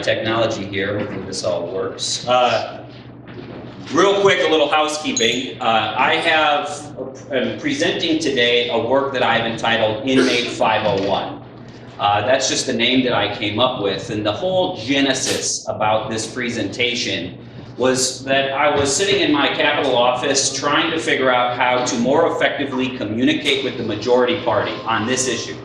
technology here. Hopefully this all works. Real quick, a little housekeeping. I'm presenting today a work that I've entitled Inmate 501. That's just the name that I came up with, and the whole genesis about this presentation was that I was sitting in my Capitol office trying to figure out how to more effectively communicate with the majority party on this issue.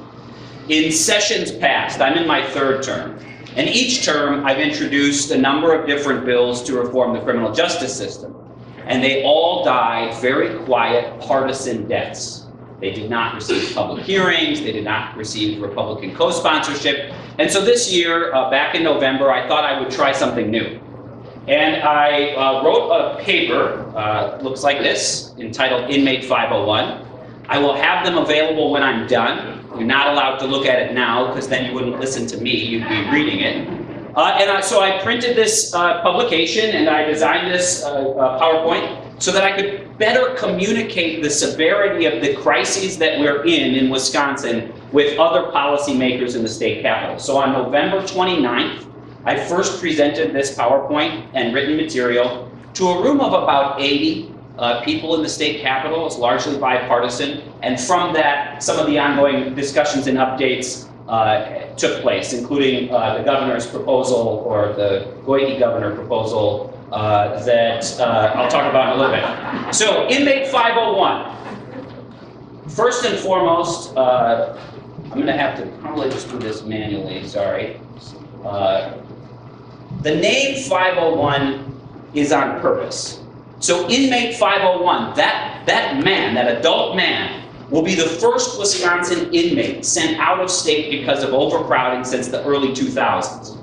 In sessions past, I'm in my third term, and each term I've introduced a number of different bills to reform the criminal justice system, and they all died very quiet, partisan deaths. They did not receive public hearings, they did not receive Republican co-sponsorship, and so this year, back in November, I thought I would try something new. And I wrote a paper, looks like this, entitled Inmate 501. I will have them available when I'm done. You're not allowed to look at it now, because then you wouldn't listen to me, you'd be reading it. So I printed this publication, and I designed this PowerPoint so that I could better communicate the severity of the crises that we're in Wisconsin with other policymakers in the state capitol. So on November 29th, I first presented this PowerPoint and written material to a room of about 80 people in the state capitol. It's largely bipartisan, and from that, some of the ongoing discussions and updates took place, including the governor's proposal, or the Goyke governor proposal, that I'll talk about in a little bit. So, Inmate 501. First and foremost, I'm going to have to probably just do this manually, sorry. The name 501 is on purpose. So Inmate 501, that man, that adult man, will be the first Wisconsin inmate sent out of state because of overcrowding since the early 2000s.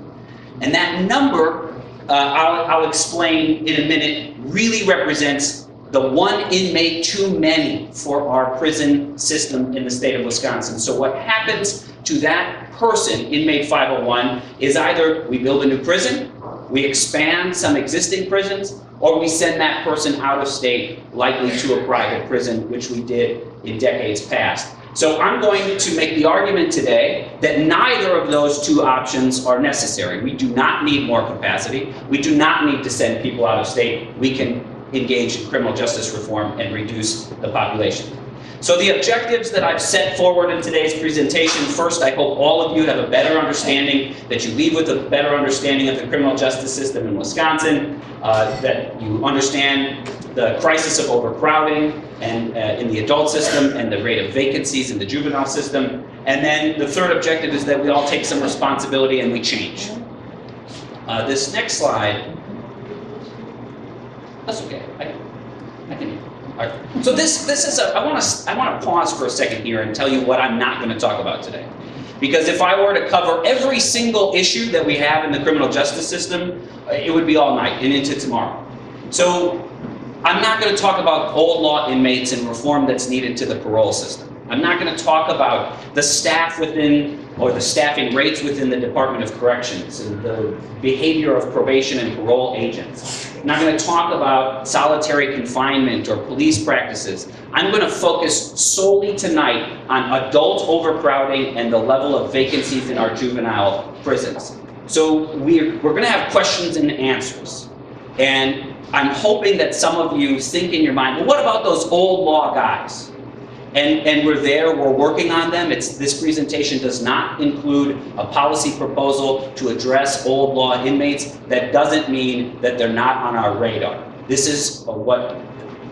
And that number, I'll explain in a minute, really represents the one inmate too many for our prison system in the state of Wisconsin. So what happens to that person, Inmate 501, is either we build a new prison, we expand some existing prisons, or we send that person out of state, likely to a private prison, which we did in decades past. So I'm going to make the argument today that neither of those two options are necessary. We do not need more capacity. We do not need to send people out of state. We can engage in criminal justice reform and reduce the population. So the objectives that I've set forward in today's presentation, first, I hope all of you have a better understanding, that you leave with a better understanding of the criminal justice system in Wisconsin, that you understand the crisis of overcrowding and in the adult system and the rate of vacancies in the juvenile system. And then the third objective is that we all take some responsibility and we change. This next slide, that's okay. I can. All right. So this is I want to pause for a second here and tell you what I'm not going to talk about today. Because if I were to cover every single issue that we have in the criminal justice system, it would be all night and into tomorrow. So I'm not going to talk about old law inmates and reform that's needed to the parole system. I'm not going to talk about the staff within, or the staffing rates within the Department of Corrections and the behavior of probation and parole agents. I'm not going to talk about solitary confinement or police practices. I'm going to focus solely tonight on adult overcrowding and the level of vacancies in our juvenile prisons. So we're going to have questions and answers. And I'm hoping that some of you think in your mind, well, what about those old law guys? And we're there, we're working on them. This presentation does not include a policy proposal to address old law inmates. That doesn't mean that they're not on our radar. This is what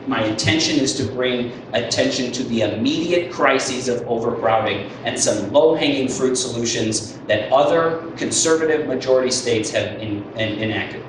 my intention is, to bring attention to the immediate crises of overcrowding and some low-hanging fruit solutions that other conservative majority states have enacted.